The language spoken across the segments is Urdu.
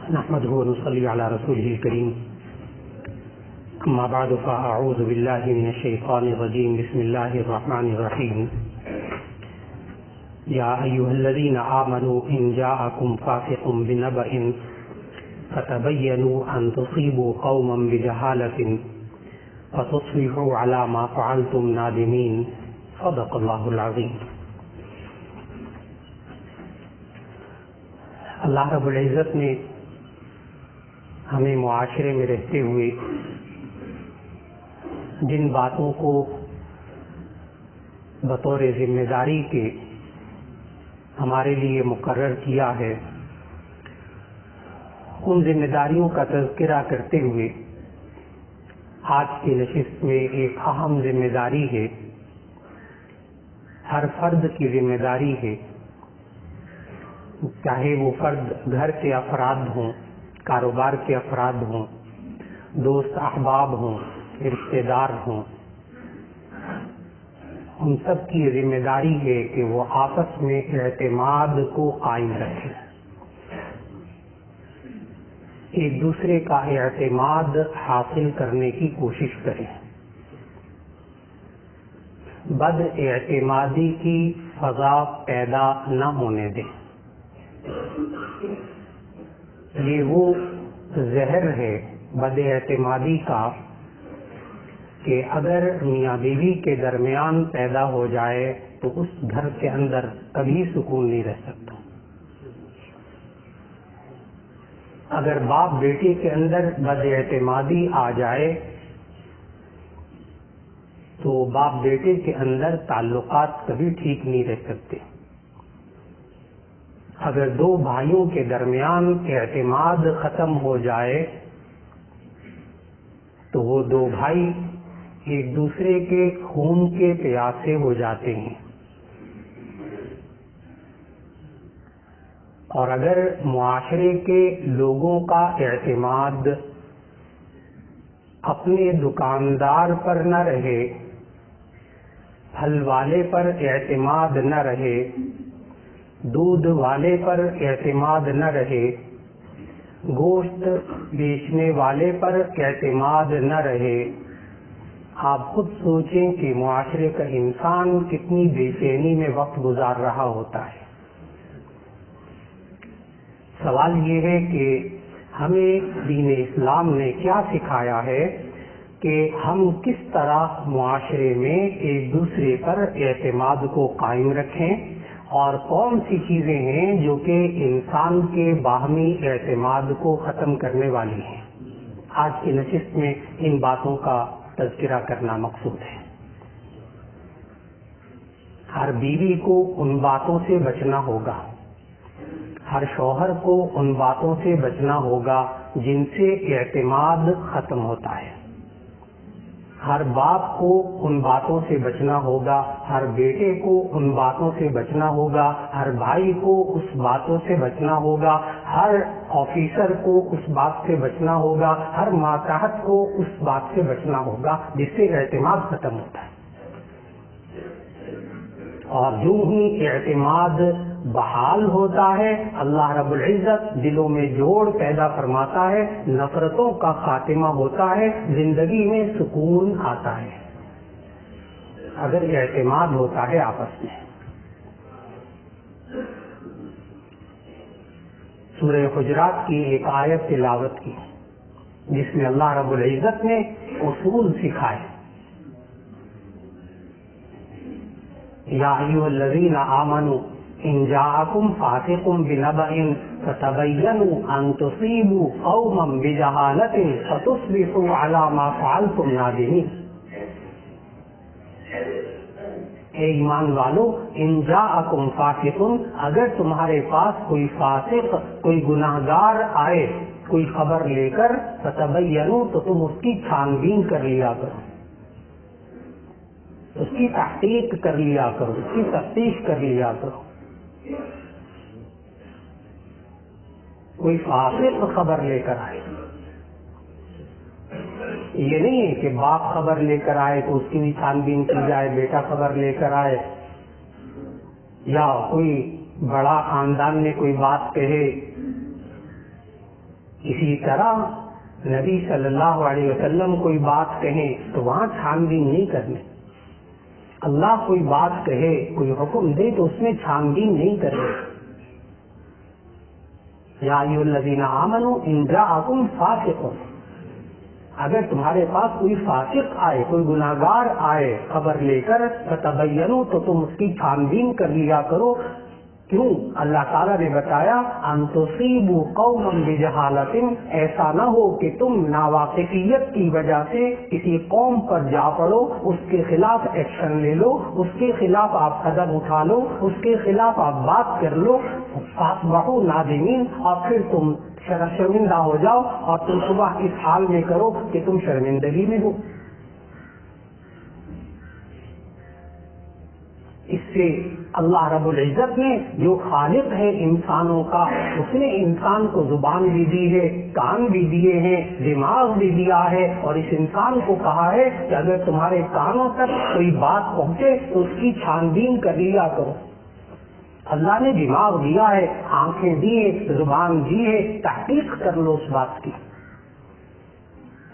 نحمده ونصلي على رسوله الكريم أما بعد فأعوذ بالله من الشيطان الرجيم بسم الله الرحمن الرحيم يا أيها الذين آمنوا إن جاءكم فاسق بنبأ فتبينوا أن تصيبوا قوما بجهالة فتصبحوا على ما فعلتم نادمين صدق الله العظيم۔ اللہ رب العزت نے ہمیں معاشرے میں رہتے ہوئے جن باتوں کو بطور ذمہ داری کے ہمارے لیے مقرر کیا ہے، ان ذمہ داریوں کا تذکرہ کرتے ہوئے آج کی نشست میں ایک اہم ذمہ داری ہے، ہر فرد کی ذمہ داری ہے، چاہے وہ فرد گھر کے افراد ہوں، کاروبار کے افراد ہوں، دوست احباب ہوں، رشتہ دار ہوں، ان سب کی ذمہ داری ہے کہ وہ آپس میں اعتماد کو قائم رکھیں، ایک دوسرے کا اعتماد حاصل کرنے کی کوشش کریں، بد اعتمادی کی فضا پیدا نہ ہونے دیں۔ یہ وہ زہر ہے بد اعتمادی کا کہ اگر میاں بیوی کے درمیان پیدا ہو جائے تو اس گھر کے اندر کبھی سکون نہیں رہ سکتا۔ اگر باپ بیٹے کے اندر بد اعتمادی آ جائے تو باپ بیٹے کے اندر تعلقات کبھی ٹھیک نہیں رہ سکتے۔ اگر دو بھائیوں کے درمیان اعتماد ختم ہو جائے تو وہ دو بھائی ایک دوسرے کے خون کے پیاسے ہو جاتے ہیں، اور اگر معاشرے کے لوگوں کا اعتماد اپنے دکاندار پر نہ رہے، پھل والے پر اعتماد نہ رہے، دودھ والے پر اعتماد نہ رہے، گوشت بیچنے والے پر اعتماد نہ رہے، آپ خود سوچیں کہ معاشرے کا انسان کتنی بے چینی میں وقت گزار رہا ہوتا ہے۔ سوال یہ ہے کہ ہمیں دین اسلام نے کیا سکھایا ہے کہ ہم کس طرح معاشرے میں ایک دوسرے پر اعتماد کو قائم رکھیں، اور کون سی چیزیں ہیں جو کہ انسان کے باہمی اعتماد کو ختم کرنے والی ہیں۔ آج کی نشست میں ان باتوں کا تذکرہ کرنا مقصود ہے۔ ہر بیوی کو ان باتوں سے بچنا ہوگا، ہر شوہر کو ان باتوں سے بچنا ہوگا جن سے اعتماد ختم ہوتا ہے، ہر باپ کو ان باتوں سے بچنا ہوگا، ہر بیٹے کو ان باتوں سے بچنا ہوگا، ہر بھائی کو اس باتوں سے بچنا ہوگا، ہر آفیسر کو اس بات سے بچنا ہوگا، ہر ماتحت کو اس بات سے بچنا ہوگا جس سے اعتماد ختم ہوتا ہے۔ اور جو ہی اعتماد بحال ہوتا ہے، اللہ رب العزت دلوں میں جوڑ پیدا فرماتا ہے، نفرتوں کا خاتمہ ہوتا ہے، زندگی میں سکون آتا ہے اگر اعتماد ہوتا ہے آپس میں۔ سورہ حجرات کی ایک آیت تلاوت کی جس میں اللہ رب العزت نے اصول سکھائے۔ یا ایھا الذین آمنوا ان جاءکم فاسق بنبأ فتبینوا ان تصیبوا قوما بجہالۃ فتصبحوا علی ما فعلتم نادمین۔ اے ایمان والو، ان جاءکم فاسق، اگر تمہارے پاس کوئی فاسق، کوئی گناہگار آئے کوئی خبر لے کر، فتبینوا، تو تم اس کی چھان بین کر لیا کرو، اس کی تحقیق کر لیا کرو، اس کی تفتیش کر لیا کرو۔ کوئی فاسق خبر لے کر آئے، یہ نہیں ہے کہ باپ خبر لے کر آئے تو اس کی بھی چھان بین کی جائے، بیٹا خبر لے کر آئے یا کوئی بڑا خاندان میں کوئی بات کہے، اسی طرح نبی صلی اللہ علیہ وسلم کوئی بات کہیں تو وہاں چھان بین نہیں کرنے. اللہ کوئی بات کہے، کوئی حکم دے تو اس میں چھان بین نہیں کرنے. یا ایھا الذین آمنوا ان جاءکم فاسق، اگر تمہارے پاس کوئی فاسق آئے، کوئی گناہگار آئے خبر لے کر، فتبینوا، تو تم اس کی چھان بین کر لیا کرو. کیوں؟ اللہ تعالیٰ نے بتایا ان تصیبوا قوما بجہالۃ، ایسا نہ ہو کہ تم ناواقفیت کی وجہ سے کسی قوم پر جا پڑو، اس کے خلاف ایکشن لے لو، اس کے خلاف آپ قدم اٹھا لو، اس کے خلاف آپ بات کر لو، فاصبحوا نادمین، اور پھر تم شرمندہ ہو جاؤ اور تم صبح اس حال میں کرو کہ تم شرمندگی میں ہو. اس سے اللہ رب العزت نے، جو خالق ہے انسانوں کا، اس نے انسان کو زبان بھی دی ہے، کان بھی دیے ہیں، دماغ بھی دیا ہے، اور اس انسان کو کہا ہے کہ اگر تمہارے کانوں تک کوئی بات پہنچے تو اس کی چھان بین کر لیا کرو. اللہ نے دماغ دیا ہے، آنکھیں دی ہے، زبان دی ہے، تحقیق کر لو اس بات کی.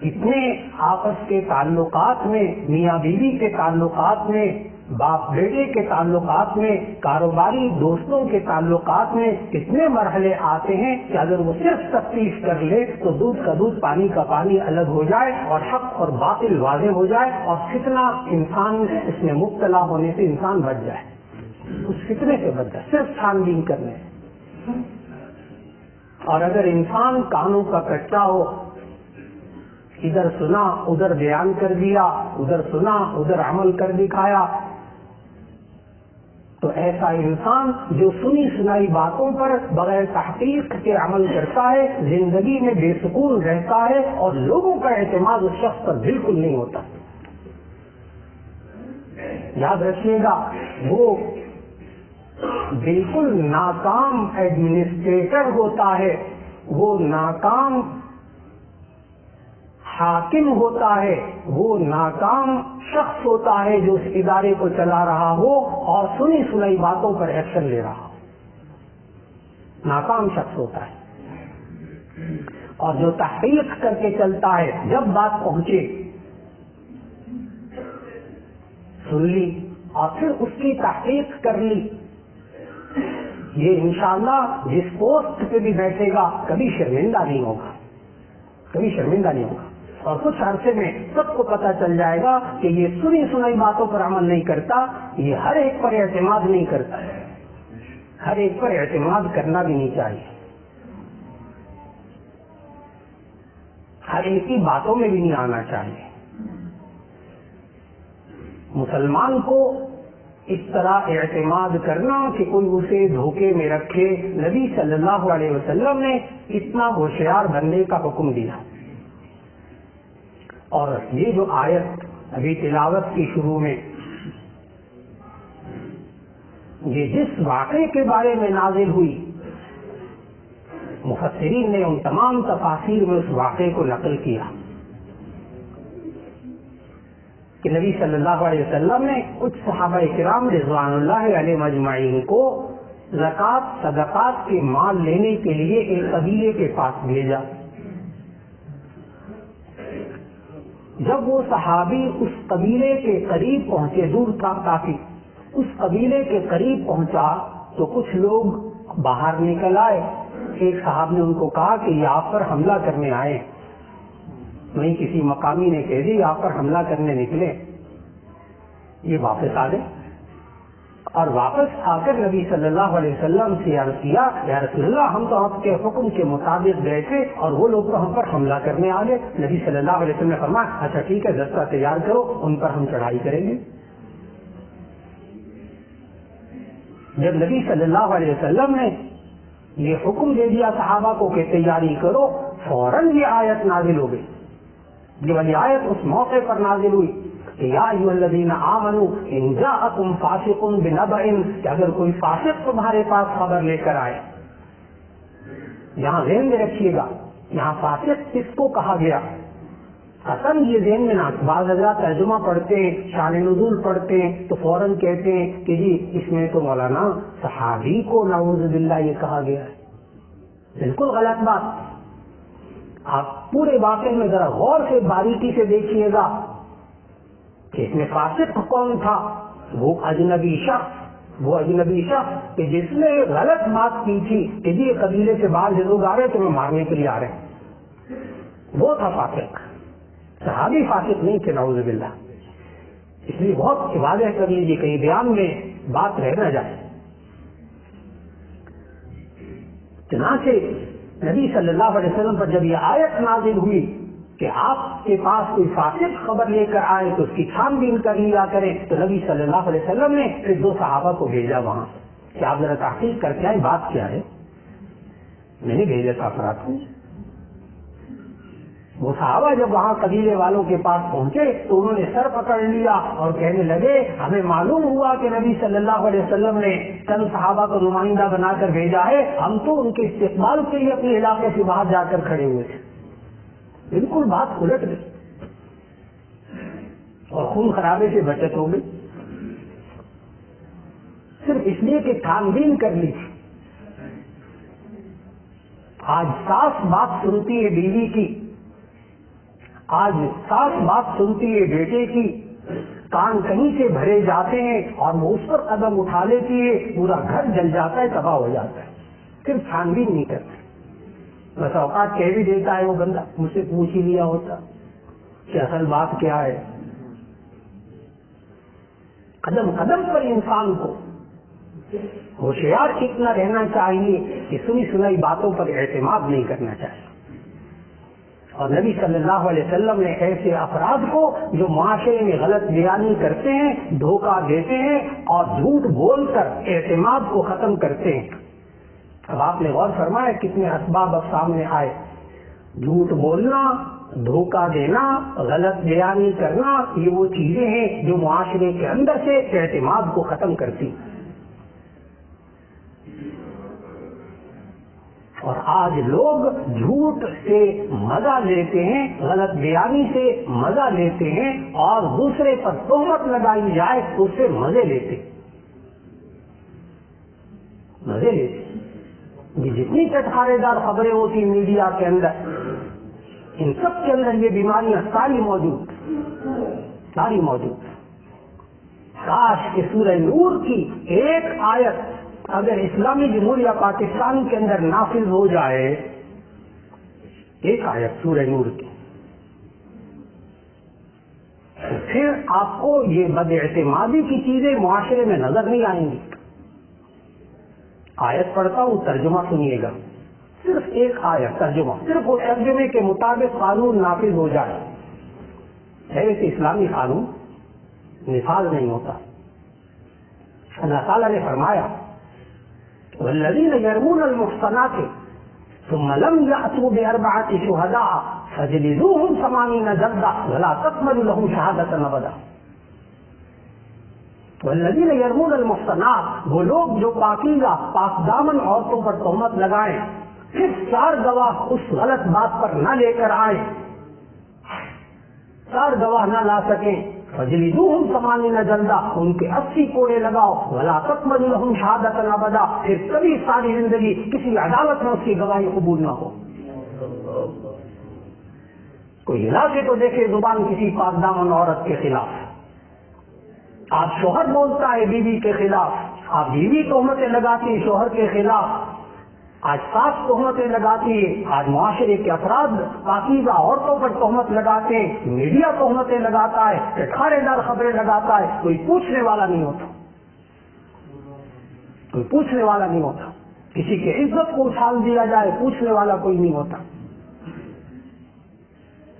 اتنے آپس کے تعلقات میں، میاں بیوی کے تعلقات میں، باپ بیٹے کے تعلقات میں، کاروباری دوستوں کے تعلقات میں کتنے مرحلے آتے ہیں کہ اگر وہ صرف تفتیش کر لے تو دودھ کا دودھ پانی کا پانی الگ ہو جائے، اور حق اور باطل واضح ہو جائے، اور فتنہ انسان اس میں مبتلا ہونے سے انسان بچ جائے، اس فتنے سے بچ جائے صرف چھان بین کرنے. اور اگر انسان کانوں کا کچا ہو، ادھر سنا ادھر بیان کر دیا، ادھر سنا ادھر عمل کر دکھایا، تو ایسا انسان جو سنی سنائی باتوں پر بغیر تحقیق کے عمل کرتا ہے، زندگی میں بے سکون رہتا ہے، اور لوگوں کا اعتماد اس شخص پر بالکل نہیں ہوتا. یاد رکھیے گا، وہ بالکل ناکام ایڈمنسٹریٹر ہوتا ہے، وہ ناکام حاکم ہوتا ہے، وہ ناکام شخص ہوتا ہے جو اس ادارے کو چلا رہا ہو اور سنی سنائی باتوں پر ایکشن لے رہا ہو. ناکام شخص ہوتا ہے. اور جو تحقیق کر کے چلتا ہے، جب بات پہنچے سن لی اور پھر اس کی تحقیق کر لی، یہ انشاءاللہ جس پوسٹ پہ بھی بیٹھے گا کبھی شرمندہ نہیں ہوگا، کبھی شرمندہ نہیں ہوگا. اور کچھ عرصے میں سب کو پتہ چل جائے گا کہ یہ سنی سنائی باتوں پر عمل نہیں کرتا، یہ ہر ایک پر اعتماد نہیں کرتا ہے. ہر ایک پر اعتماد کرنا بھی نہیں چاہیے، ہر ایک کی باتوں میں بھی نہیں آنا چاہیے. مسلمان کو اس طرح اعتماد کرنا کہ کوئی اسے دھوکے میں رکھے، نبی صلی اللہ علیہ وسلم نے اتنا ہوشیار بننے کا حکم دیا. اور یہ جو آیت ابھی تلاوت کی شروع میں، یہ جس واقعے کے بارے میں نازل ہوئی، مفسرین نے ان تمام تفاسیر میں اس واقعے کو نقل کیا کہ نبی صلی اللہ علیہ وسلم نے کچھ صحابہ کرام رضوان اللہ علیہ مجمعین کو زکوٰۃ صدقات کے مال لینے کے لیے ایک قبیلے کے پاس بھیجا. جب وہ صحابی اس قبیلے کے قریب پہنچے، دور تھا کافی، اس قبیلے کے قریب پہنچا تو کچھ لوگ باہر نکل آئے. ایک صاحب نے ان کو کہا کہ یہ آپ پر حملہ کرنے آئے. نہیں، کسی مقامی نے کہہ دی آپ پر حملہ کرنے نکلے. یہ واپس آ گئے اور واپس آ کر نبی صلی اللہ علیہ وسلم سے عرض کیا، یا رسول اللہ، ہم تو آپ کے حکم کے مطابق گئے تھے اور وہ لوگ تو ہم پر حملہ کرنے آ گئے. نبی صلی اللہ علیہ وسلم نے فرمایا، اچھا ٹھیک ہے، دستہ تیار کرو، ان پر ہم چڑھائی کریں گے. جب نبی صلی اللہ علیہ وسلم نے یہ حکم دے دیا صحابہ کو کہ تیاری کرو، فوراً یہ آیت نازل ہو گئی. یہ والی آیت اس موقع پر نازل ہوئی کہ یا ایھا الذین آمنوا ان جاءکم فاسق بنبأ، کہ اگر کوئی فاسق تمہارے پاس خبر لے کر آئے. یہاں ذہن میں رکھیے گا، یہاں فاسق کس کو کہا گیا؟ قسم یہ ذہن میں نہ، بعض حضرات ترجمہ پڑھتے ہیں، شان نزول پڑھتے ہیں تو فوراً کہتے ہیں کہ جی اس میں تو مولانا صحابی کو نعوذ باللہ یہ کہا گیا ہے۔ بالکل غلط بات۔ آپ پورے واقعے میں ذرا غور سے باریکی سے دیکھیے گا کہ اس میں فاسق کون تھا؟ وہ اجنبی شخص کہ جس نے غلط بات کی تھی کہ جی قبیلے سے باہر جو لوگ آ رہے تمہیں مارنے کے لیے آ رہے ہیں، وہ تھا فاسق۔ صحابی فاسق نہیں تھے نعوذ باللہ۔ اس لیے بہت واضح کر لیجیے کہیں بیان میں بات رہ نہ جائے۔ چنانچہ نبی صلی اللہ علیہ وسلم پر جب یہ آیت نازل ہوئی کہ آپ کے پاس کوئی فاسق خبر لے کر آئے تو اس کی چھان بین کر لیا کریں، تو نبی صلی اللہ علیہ وسلم نے پھر 2 صحابہ کو بھیجا وہاں کہ آپ ذرا تحقیق کر کے آئے بات کیا ہے۔ میں نے بھیجا تھا افراد کو۔ وہ صحابہ جب وہاں قبیلے والوں کے پاس پہنچے تو انہوں نے سر پکڑ لیا اور کہنے لگے ہمیں معلوم ہوا کہ نبی صلی اللہ علیہ وسلم نے چند صحابہ کو نمائندہ بنا کر بھیجا ہے، ہم تو ان کے استقبال کے لیے اپنے علاقے سے باہر جا کر کھڑے ہوئے تھے۔ بالکل بات الٹ گئی اور خون خرابے سے بچت ہو گئی، صرف اس لیے کہ چھان بین کر لی تھی۔ آج ساس بات سنتی ہے بیوی کی، آج ساس بات سنتی ہے بیٹے کی، کان کہیں سے بھرے جاتے ہیں اور وہ اس پر قدم اٹھا لیتی ہے، پورا گھر جل جاتا ہے، تباہ ہو جاتا ہے، صرف چھان بین نہیں کرتے۔ بس اوقات کہہ بھی دیتا ہے وہ بندہ، مجھ سے پوچھ ہی لیا ہوتا کہ اصل بات کیا ہے۔ قدم قدم پر انسان کو ہوشیار اتنا رہنا چاہیے کہ سنی سنائی باتوں پر اعتماد نہیں کرنا چاہیے۔ اور نبی صلی اللہ علیہ وسلم نے ایسے افراد کو جو معاشرے میں غلط بیانی کرتے ہیں، دھوکہ دیتے ہیں اور جھوٹ بول کر اعتماد کو ختم کرتے ہیں۔ اب آپ نے غور فرمایا کتنے اسباب اب سامنے آئے۔ جھوٹ بولنا، دھوکہ دینا، غلط بیانی کرنا، یہ وہ چیزیں ہیں جو معاشرے کے اندر سے اعتماد کو ختم کرتی۔ اور آج لوگ جھوٹ سے مزہ لیتے ہیں، غلط بیانی سے مزہ لیتے ہیں اور دوسرے پر تہمت لگائی جائے تو اس سے مزے لیتے۔ یہ جتنی چٹخارے دار خبریں ہوتی میڈیا کے اندر، ان سب کے اندر یہ بیماریاں ساری موجود۔ کاش کہ سورہ نور کی ایک آیت اگر اسلامی جمہوریہ پاکستان کے اندر نافذ ہو جائے، ایک آیت سورہ نور کی، تو پھر آپ کو یہ بد اعتمادی کی چیزیں معاشرے میں نظر نہیں آئیں گی۔ آیت پڑھتا ہوں، ترجمہ سنیے گا، صرف ایک آیت ترجمہ، صرف وہ ترجمے کے مطابق قانون نافذ ہو جائے۔ ایسے اسلامی قانون نفاذ نہیں ہوتا۔ اللہ تعالیٰ نے فرمایا والذین یرمون المحصنات ثم لم یأتوا بأربعة شهداء فاجلدوهم 80 جلدة ولا تقبلوا لهم شهادة أبدا۔ والذین یرمون المحصنات، وہ لوگ جو پاکیزہ پاک دامن عورتوں پر تہمت لگائیں، صرف 4 گواہ اس غلط بات پر نہ لے کر آئیں، 4 گواہ نہ لا سکیں، فجلدوہم 80 جلدہ، ان کے 80 کوڑے لگاؤ، ولا تقبلوا لهم شہادة ابدا، پھر کبھی ساری زندگی کسی عدالت میں اس کی گواہی قبول نہ ہو۔ کوئی ہلا کے تو دیکھے زبان کسی پاک دامن عورت کے خلاف۔ آج شوہر بولتا ہے بیوی کے خلاف، آپ بیوی تہمتیں لگاتی شوہر کے خلاف، آج ساس تہمتیں لگاتی ہے، آج معاشرے کے افراد پاکیزہ عورتوں پر تہمت لگاتے ہیں، میڈیا تہمتیں لگاتا ہے، چٹخارے دار خبریں لگاتا ہے، کوئی پوچھنے والا نہیں ہوتا، کسی کی عزت کو اچھال دیا جائے، پوچھنے والا کوئی نہیں ہوتا،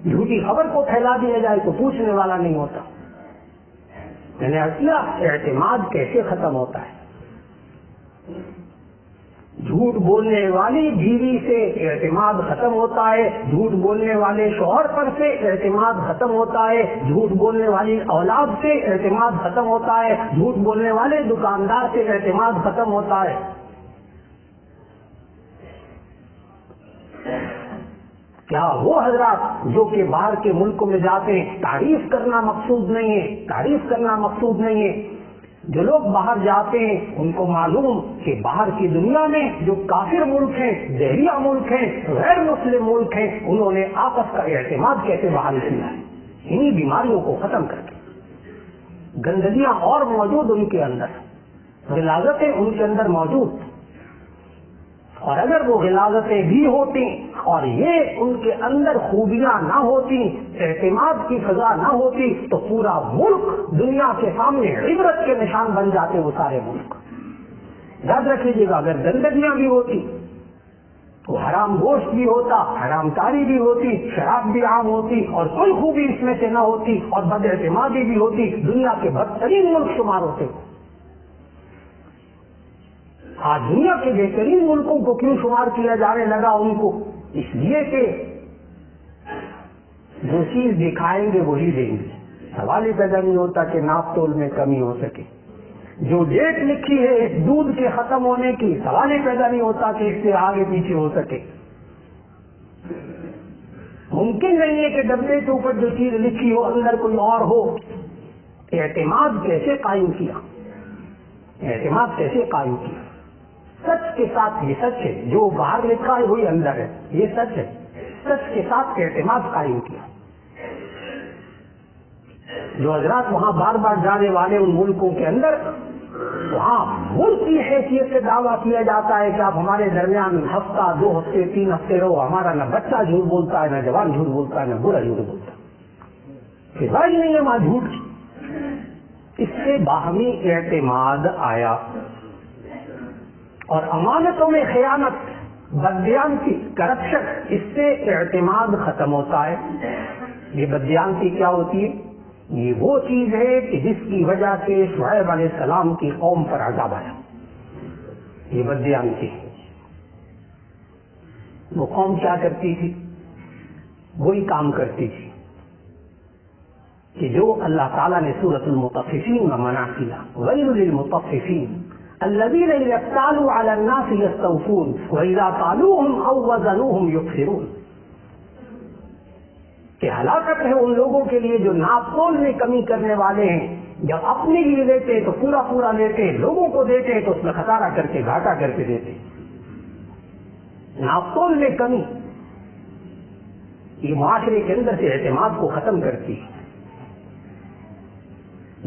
جھوٹی خبر کو پھیلا دیا جائے تو پوچھنے والا نہیں ہوتا۔ میں نے عرض کیا اعتماد کیسے ختم ہوتا ہے؟ جھوٹ بولنے والی بیوی سے اعتماد ختم ہوتا ہے، جھوٹ بولنے والے شوہر پر سے اعتماد ختم ہوتا ہے، جھوٹ بولنے والی اولاد سے اعتماد ختم ہوتا ہے، جھوٹ بولنے والے دکاندار سے اعتماد ختم ہوتا ہے۔ کیا وہ حضرات جو کہ باہر کے ملکوں میں جاتے ہیں، تعریف کرنا مقصود نہیں ہے، تعریف کرنا مقصود نہیں ہے، جو لوگ باہر جاتے ہیں ان کو معلوم کہ باہر کی دنیا میں جو کافر ملک ہیں، دہریہ ملک ہیں، غیر مسلم ملک ہیں، انہوں نے آپس کا اعتماد کیسے بحال کیا ہے، انہی بیماریوں کو ختم کر کے۔ گندگیاں اور موجود ان کے اندر، غلاظتیں ان کے اندر موجود، اور اگر وہ غلاظتیں بھی ہوتی اور یہ ان کے اندر خوبیاں نہ ہوتی، اعتماد کی فضا نہ ہوتی، تو پورا ملک دنیا کے سامنے عبرت کے نشان بن جاتے وہ سارے ملک۔ یاد رکھ لیجیے گا، اگر گندگیاں بھی ہوتی تو حرام گوشت بھی ہوتا، حرام کاری بھی ہوتی، شراب بھی عام ہوتی، اور کوئی خوبی اس میں سے نہ ہوتی، اور بد اعتمادی بھی ہوتی، دنیا کے بدترین ملک شمار ہوتے۔ آج دنیا کے بہترین ملکوں کو کیوں شمار کیا جانے لگا ان کو؟ اس لیے کہ جو چیز دکھائیں گے وہی دیں گے۔ سوال ہی پیدا نہیں ہوتا کہ ناپ تول میں کمی ہو سکے۔ جو ڈیٹ لکھی ہے اس دودھ کے ختم ہونے کی، سوال ہی پیدا نہیں ہوتا کہ اس سے آگے پیچھے ہو سکے۔ ممکن نہیں ہے کہ ڈبے کے اوپر جو چیز لکھی ہو اندر کوئی اور ہو۔ اعتماد کیسے قائم کیا؟ اعتماد کیسے قائم کیا؟ سچ کے ساتھ، یہ سچ ہے جو باہر لکھا ہے وہی اندر ہے، یہ سچ ہے، سچ کے ساتھ اعتماد قائم کیا۔ جو حضرات وہاں بار بار جانے والے ان ملکوں کے اندر، وہاں ملک کی حیثیت سے دعویٰ کیا جاتا ہے کہ آپ ہمارے درمیان ہفتہ، 2 ہفتے، 3 ہفتے رہو، ہمارا نہ بچہ جھوٹ بولتا ہے، نہ جوان جھوٹ بولتا ہے، نہ برا جھوٹ بولتا ہے، فضا ہی نہیں ہے وہاں جھوٹ کی۔ اس سے باہمی اعتماد آیا، اور امانتوں میں خیانت، بددیانتی، کرپشن، اس سے اعتماد ختم ہوتا ہے۔ یہ بددیانتی کیا ہوتی ہے؟ یہ وہ چیز ہے کہ جس کی وجہ سے شعیب علیہ السلام کی قوم پر عذاب آیا، یہ بددیانتی۔ وہ قوم کیا کرتی تھی؟ وہی کام کرتی تھی کہ جو اللہ تعالیٰ نے سورۃ المطففین میں منع کیا، ویل للمطففین الذین اذا اکتالوا علی الناس یستوفون واذا کالوهم او وزنوهم یخسرون، کہ ہلاکت ہے ان لوگوں کے لیے جو ناپ تول میں کمی کرنے والے ہیں، جب اپنے لیے لیتے تو پورا پورا لیتے، لوگوں کو دیتے تو اس میں خسارہ کر کے، گھاٹا کر کے دیتے۔ ناپ تول میں کمی یہ معاشرے کے اندر سے اعتماد کو ختم کرتی،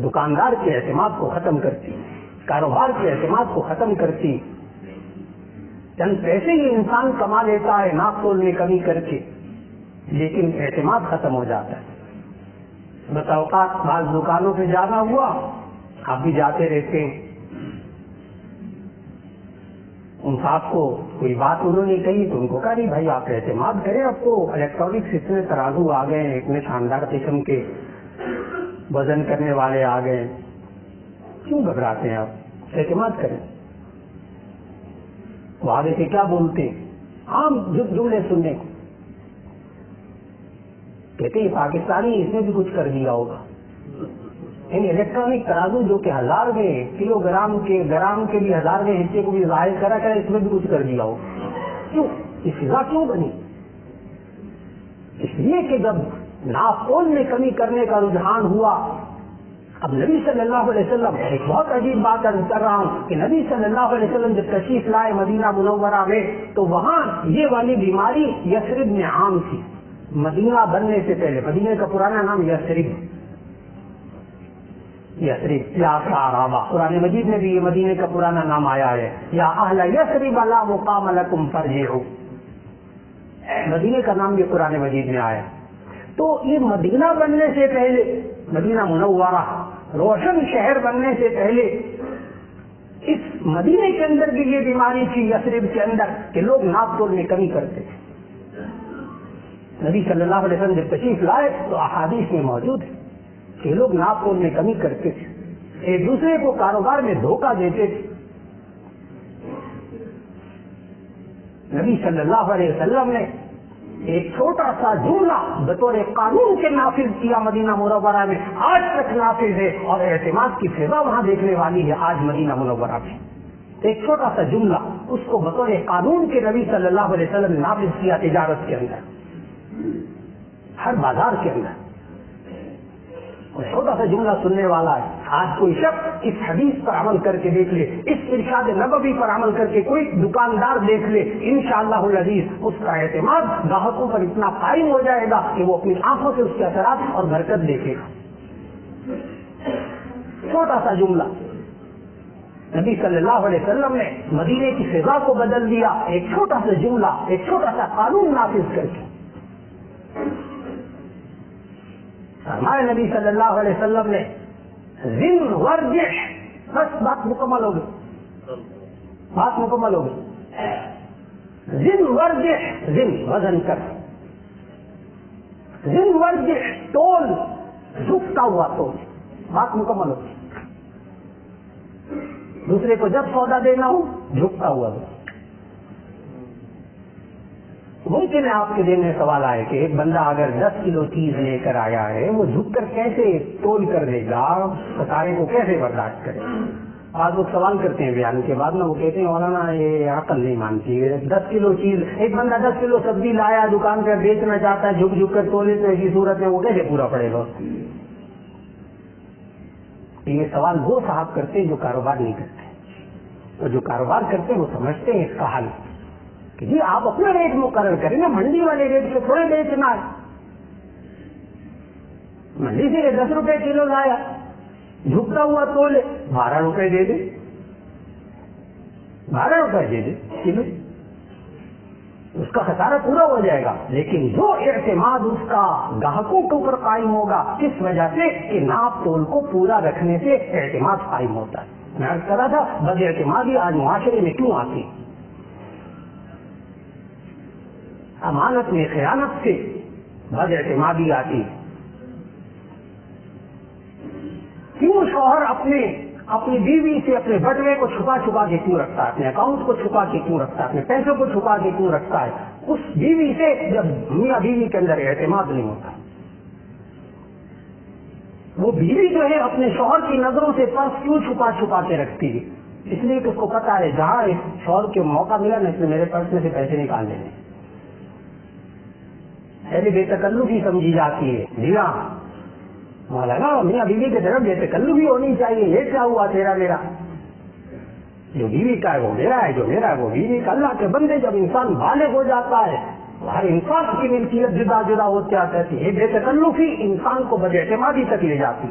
دکاندار کے اعتماد کو ختم کرتی، کاروبار کے اعتماد کو ختم کرتی۔ چند پیسے ہی انسان کما لیتا ہے ناپ تول میں کمی کر کے، لیکن اعتماد ختم ہو جاتا ہے۔ بس اوقات بعض دکانوں پہ جانا ہوا، آپ بھی جاتے رہتے ہیں، ان صاحب کو کوئی بات انہوں نے کہی تو ان کو کہا نہیں بھائی آپ اعتماد کریں، آپ کو الیکٹرانکس اتنے ترازو آ گئے ہیں، اتنے شاندار قسم کے وزن کرنے والے آ گئے ہیں، کیوں گھبراتے ہیں آپ؟ اعتماد کریں۔ وہ آگے سے کیا بولتے ہیں؟ عام جملے سننے کو کہتے ہیں پاکستانی اس نے بھی کچھ کر دیا ہوگا، یعنی الیکٹرانک ترازو جو کہ 1000ویں کلو گرام کے گرام کے لیے 1000ویں حصے کو بھی ظاہر کرا کرے، اس میں بھی کچھ کر دیا ہوگا۔ کیوں؟ یہ فضا کیوں بنی؟ اس لیے کہ جب ناپ تول میں کمی کرنے کا رجحان ہوا، اب نبی صلی اللہ علیہ وسلم، ایک بہت عجیب بات عرض کر رہا ہوں کہ نبی صلی اللہ علیہ وسلم جب تشریف لائے مدینہ منورہ میں تو وہاں یہ والی بیماری یثرب میں عام تھی۔ مدینہ بننے سے پہلے، مدینہ کا پرانا نام یثرب یا سارابا، قرآن مجید میں بھی یہ مدینہ کا پرانا نام آیا ہے، یا اہل یثرب لا مقام لکم فارجعوا، مدینہ کا نام بھی قرآن مجید میں آیا۔ تو یہ مدینہ بننے سے پہلے، مدینہ منورہ روشن شہر بننے سے پہلے، اس مدینے کے اندر بھی یہ بیماری تھی یثرب کے اندر کہ لوگ ناپ تول میں کمی کرتے تھے۔ نبی صلی اللہ علیہ وسلم جب تشریف لائے تو احادیث میں موجود ہے کہ لوگ ناپ تول میں کمی کرتے تھے، ایک دوسرے کو کاروبار میں دھوکہ دیتے تھے۔ نبی صلی اللہ علیہ وسلم نے ایک چھوٹا سا جملہ بطور قانون کے نافذ کیا مدینہ منورہ میں، آج تک نافذ ہے، اور اعتماد کی فضا وہاں دیکھنے والی ہے آج مدینہ منورہ میں۔ ایک چھوٹا سا جملہ، اس کو بطور قانون کے نبی صلی اللہ علیہ وسلم نے نافذ کیا تجارت کے اندر۔ ہر بازار کے اندر. چھوٹا سا جملہ سننے والا ہے, آج کوئی شخص اس حدیث پر عمل کر کے دیکھ لے, اس ارشاد نبوی پر عمل کر کے کوئی دکاندار دیکھ لے, انشاءاللہ العزیز اس کا اعتماد گاہکوں پر اتنا قائم ہو جائے گا کہ وہ اپنی آنکھوں سے اس کے اثرات اور برکت دیکھے گا. چھوٹا سا جملہ نبی صلی اللہ علیہ وسلم نے مدینے کی فضا کو بدل دیا, ایک چھوٹا سا جملہ, ایک چھوٹا سا قانون نافذ کر کے. ہمارے نبی صلی اللہ علیہ وسلم نے زن ورجح, بس بات مکمل ہو گئی, بات مکمل ہو گئی. زن ورجح, زن وزن کر, زن ورجح تول, جھکتا ہوا تول, بات مکمل ہو گئی. دوسرے کو جب سودا دینا ہو جھکتا ہوا دو. ممکن ہے آپ کے ذہن میں سوال آئے کہ ایک بندہ اگر 10 کلو چیز لے کر آیا ہے, وہ جھک کر کیسے تول کر دے گا, ستارے کو کیسے برداشت کرے. آج لوگ سوال کرتے ہیں بیان کے بعد نا, وہ کہتے ہیں مولانا یہ عقل نہیں مانتی ہے, 10 کلو چیز, ایک بندہ 10 کلو سبزی لایا دکان پہ بیچنا چاہتا ہے, جھک جھک کر تولے تو ایسی صورت میں وہ کیسے پورا پڑے گا. یہ سوال وہ صاحب کرتے ہیں جو کاروبار نہیں کرتے, اور جو کاروبار کرتے ہیں وہ سمجھتے ہیں اس کا حل کہ جی آپ اپنا ریٹ مقرر کریں نا, منڈی والے ریٹ سے تھوڑے بیچنا ہے. منڈی سے 10 روپے کلو لایا, جھکتا ہوا تولے 12 روپے دے دے, 12 روپے دے دے کلو, اس کا خسارہ پورا ہو جائے گا. لیکن جو اعتماد اس کا گاہکوں کے اوپر قائم ہوگا, کس وجہ سے کہ ناپ تول کو پورا رکھنے سے اعتماد قائم ہوتا ہے. میں عرض کر رہا تھا بد اعتمادی آج معاشرے میں کیوں آتی, امانت میں خیانت سے بد اعتمادی آتی. کیوں شوہر اپنی بیوی سے اپنے بٹوے کو چھپا چھپا کے کیوں رکھتا ہے, اپنے اکاؤنٹ کو چھپا کے کیوں رکھتا ہے, اپنے پیسوں کو چھپا کے کیوں رکھتا ہے, اس بیوی سے جب میاں بیوی کے اندر اعتماد نہیں ہوتا. وہ بیوی جو ہے اپنے شوہر کی نظروں سے پرس کیوں چھپا چھپا کے رکھتی ہے, اس لیے کہ اس کو پتا ہے جہاں شوہر کے موقع ملا نا, اس نے میرے پرس میں سے پیسے نکال لینے. ایسی بے تکلفی سمجھی جاتی ہے. جی ہاں مولانا, میاں بیوی کی طرف بے تکلفی ہونی چاہیے. یہ کیا ہوا تیرا میرا, جو بیوی کا ہے وہ میرا ہے, جو میرا ہے وہ بیوی کا. اللہ کے بندے جب انسان بالغ ہو جاتا ہے, ہر انسان کی ملکیت جدا جدا ہوتی آتی ہے. بے تکلفی انسان کو بد اعتمادی تک لے جاتی.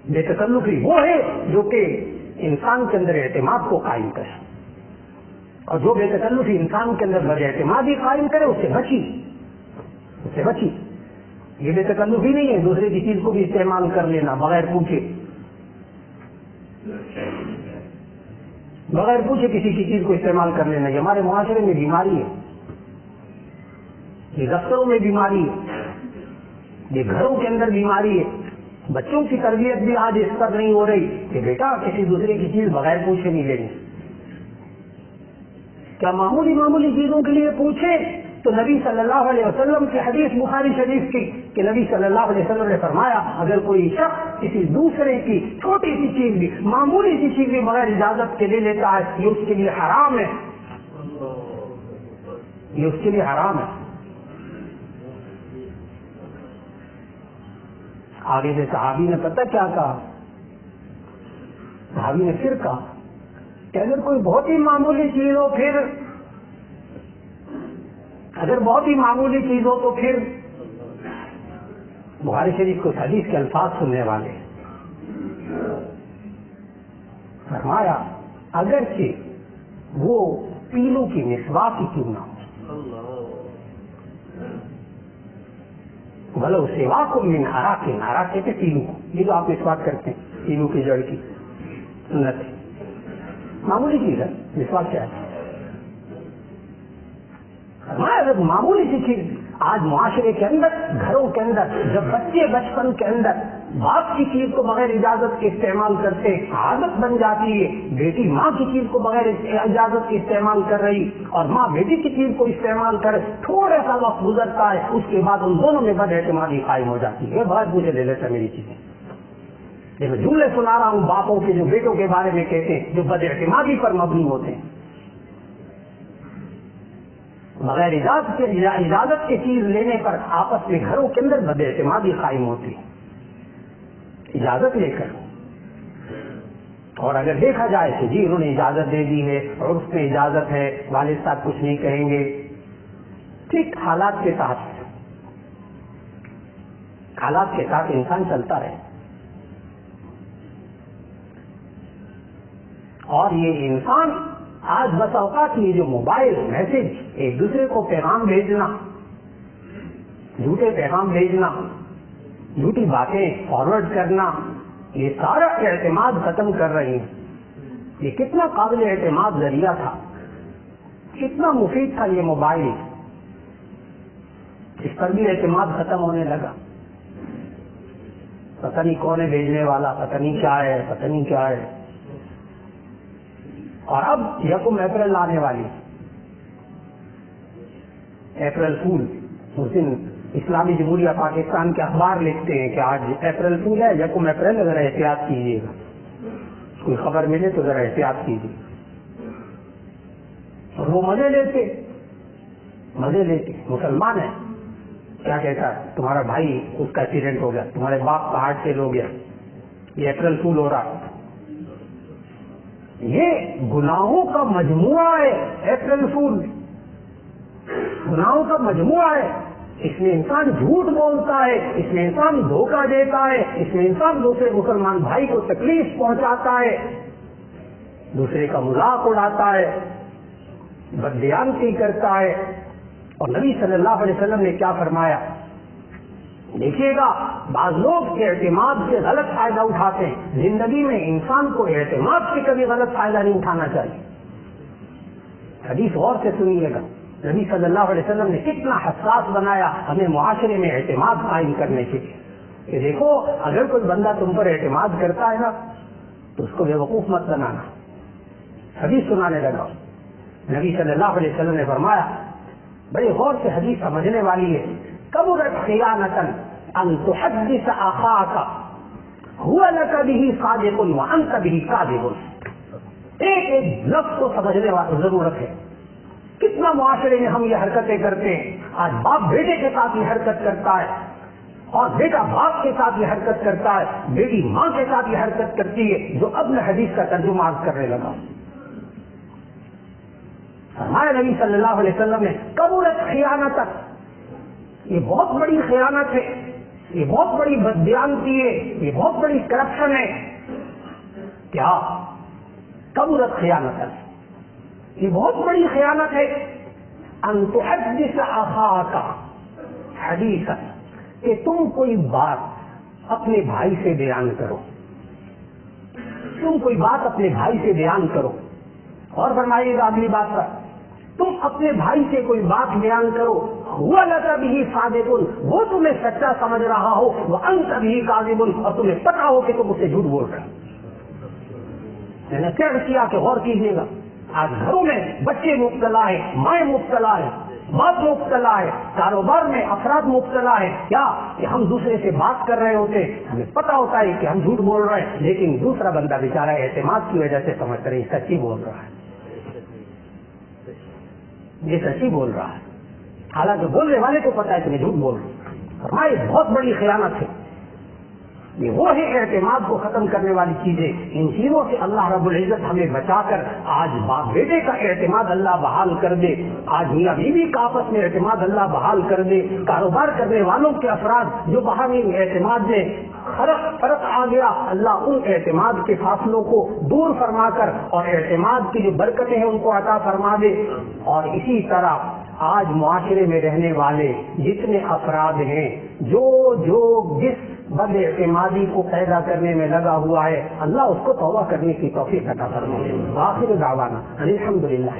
بے تکلفی وہ ہے جو کہ انسان کے اندر اعتماد کو قائم کرے, اور جو بے تکلفی انسان کے اندر بد اعتمادی قائم کرے اس سے بچی. یہ بے تکلفی نہیں ہے دوسرے کی چیز کو بھی استعمال کر لینا بغیر پوچھے کسی کی چیز کو استعمال کر لینا. یہ ہمارے معاشرے میں بیماری ہے, یہ دفتروں میں بیماری ہے, یہ گھروں کے اندر بیماری ہے. بچوں کی تربیت بھی آج اس پر نہیں ہو رہی کہ بیٹا کسی دوسرے کی چیز بغیر پوچھے نہیں لینی. کیا معمولی چیزوں کے لیے پوچھے تو نبی صلی اللہ علیہ وسلم کی حدیث بخاری شریف کی کہ نبی صلی اللہ علیہ وسلم نے فرمایا اگر کوئی شخص کسی دوسرے کی چھوٹی سی چیز بھی, معمولی سی چیز بھی بغیر اجازت کے لے لیتا ہے, یہ اس کے لیے حرام ہے, یہ اس کے لیے حرام ہے. آگے سے صحابی نے پتہ کیا کہا, صحابی نے پھر کہا کہ اگر کوئی بہت ہی معمولی چیز ہو, پھر اگر بہت ہی معمولی چیز ہو تو پھر بخاری شریف کو حدیث کے الفاظ سننے والے فرمایا اگرچہ وہ پیلو کی مسواک کی کیوں نہ ہو, بھلو سیوا کو من ہرا کے نارا کہتے پیلو کو, یہ جو آپ مسواک کرتے ہیں پیلو کی جڑ کی سنت ہے, معمولی چیز ہے. مسواک کیا ہے, معمولی سی چیز. آج معاشرے کے اندر, گھروں کے اندر جب بچے بچپن کے اندر باپ کی چیز کو بغیر اجازت کے استعمال کرتے, عادت بن جاتی ہے. بیٹی ماں کی چیز کو بغیر اجازت کے استعمال کر رہی اور ماں بیٹی کی چیز کو استعمال کرے, تھوڑا سا وقت گزرتا ہے, اس کے بعد ان دونوں میں بد اعتمادی قائم ہو جاتی ہے. بہت مجھے لے لیتا میری چیزیں. یہ میں جملے سنا رہا ہوں باپوں کے جو بیٹوں کے بارے میں کہتے ہیں, جو بد اعتمادی پر مبنی ہوتے ہیں. بغیر اجازت کے چیز لینے پر آپس میں گھروں کے اندر بد اعتمادی قائم ہوتی، اجازت لے کر. اور اگر دیکھا جائے کہ جی انہوں نے اجازت دے دی ہے، عرف میں اجازت ہے، والد صاحب کچھ نہیں کہیں گے، ٹھیک حالات کے ساتھ انسان چلتا رہے. اور یہ انسان آج بس اوقات یہ جو موبائل میسج، ایک دوسرے کو پیغام بھیجنا، جھوٹے پیغام بھیجنا، جھوٹی باتیں فارورڈ کرنا، یہ سارا اعتماد ختم کر رہی ہیں. یہ کتنا قابل اعتماد ذریعہ تھا، کتنا مفید تھا یہ موبائل، اس پر بھی اعتماد ختم ہونے لگا. پتہ نہیں کون ہے بھیجنے والا، پتہ نہیں کیا ہے، پتہ نہیں کیا ہے. اور اب یکم اپریل آنے والی، اپریل فول. اس دن اسلامی جمہوریہ پاکستان کے اخبار لکھتے ہیں کہ آج اپریل فول ہے، یکم اپریل، ذرا احتیاط کیجیے گا، کوئی خبر ملے تو ذرا احتیاط کیجیے. اور وہ مزے لیتے مسلمان ہیں. کیا کہتا ہے تمہارا بھائی اس کا ایکسیڈنٹ ہو گیا، تمہارے باپ کا ہارٹ فیل ہو گیا، یہ اپریل فول ہو رہا. یہ گناہوں کا مجموعہ ہے. اپریل فول گناہوں کا مجموعہ ہے. اس میں انسان جھوٹ بولتا ہے، اس میں انسان دھوکہ دیتا ہے، اس میں انسان دوسرے مسلمان بھائی کو تکلیف پہنچاتا ہے، دوسرے کا مذاق اڑاتا ہے، بددیانتی کرتا ہے. اور نبی صلی اللہ علیہ وسلم نے کیا فرمایا؟ دیکھیے گا بعض لوگ اعتماد سے غلط فائدہ اٹھاتے ہیں. زندگی میں انسان کو اعتماد سے کبھی غلط فائدہ نہیں اٹھانا چاہیے. حدیث غور سے سنیے گا، نبی صلی اللہ علیہ وسلم نے کتنا حساس بنایا ہمیں معاشرے میں اعتماد قائم کرنے کے لیے. کہ دیکھو اگر کوئی بندہ تم پر اعتماد کرتا ہے نا تو اس کو بیوقوف مت بنانا. حدیث سنانے لگا. نبی صلی اللہ علیہ وسلم نے فرمایا، بڑے غور سے حدیث سمجھنے والی ہے، کبرت خیانۃ ان تحدث اخاک هو لك به صادق وانت به كاذب. ایک لفظ کو سمجھنے والی ضرورت ہے. کتنا معاشرے میں ہم یہ حرکتیں کرتے ہیں. آج باپ بیٹے کے ساتھ یہ حرکت کرتا ہے، اور بیٹا باپ کے ساتھ یہ حرکت کرتا ہے، بیٹی ماں کے ساتھ یہ حرکت کرتی ہے. جو اب میں حدیث کا ترجمہ عرض کرنے لگا، ہمارے نبی صلی اللہ علیہ وسلم نے کبرت خیانت، یہ بہت بڑی خیانت ہے، یہ بہت بڑی بددیانتی ہے، یہ بہت بڑی کرپشن ہے. کیا کبرت خیانت، یہ بہت بڑی خیانت ہے. ان تحدث اخاک حدیثا، کہ تم کوئی بات اپنے بھائی سے بیان کرو، تم کوئی بات اپنے بھائی سے بیان کرو. اور فرمائیے گا اگلی بات پر، تم اپنے بھائی سے کوئی بات بیان کرو، هو لك به صادق، وہ تمہیں سچا سمجھ رہا ہو، وانت به كاذب، اور تمہیں پتا ہو کہ تم اسے جھوٹ بول رہے ہو. میں نے کیا کہ غور کیجیے گا، آج گھروں میں بچے مبتلا ہیں، مائیں مبتلا ہیں، باپ مبتلا ہے، کاروبار میں افراد مبتلا ہے. کیا کہ ہم دوسرے سے بات کر رہے ہوتے، ہمیں پتا ہوتا ہے کہ ہم جھوٹ بول رہے ہیں، لیکن دوسرا بندہ بیچارہ اعتماد کی وجہ سے سمجھ کر یہ سچی بول رہا ہے، یہ سچی بول رہا ہے، حالانکہ بولنے والے کو پتا ہے کہ میں جھوٹ بول رہا ہوں. ہماری بہت بڑی خیانت ہے. یہ وہ ہے اعتماد کو ختم کرنے والی چیزیں. ان چیزوں سے اللہ رب العزت ہمیں بچا کر آج باپ بیٹے کا اعتماد اللہ بحال کر دے، آج میاں بیوی کا آپس میں اعتماد اللہ بحال کر دے، کاروبار کرنے والوں کے افراد جو باہمی اعتماد میں فرق آ گیا، اللہ ان اعتماد کے فاصلوں کو دور فرما کر اور اعتماد کی جو برکتیں ہیں ان کو عطا فرما دے. اور اسی طرح آج معاشرے میں رہنے والے جتنے افراد ہیں جو جس بد اعتمادی کو پیدا کرنے میں لگا ہوا ہے، اللہ اس کو توبہ کرنے کی توفیق عطا فرمائے. آخر دعوانا الحمدللہ.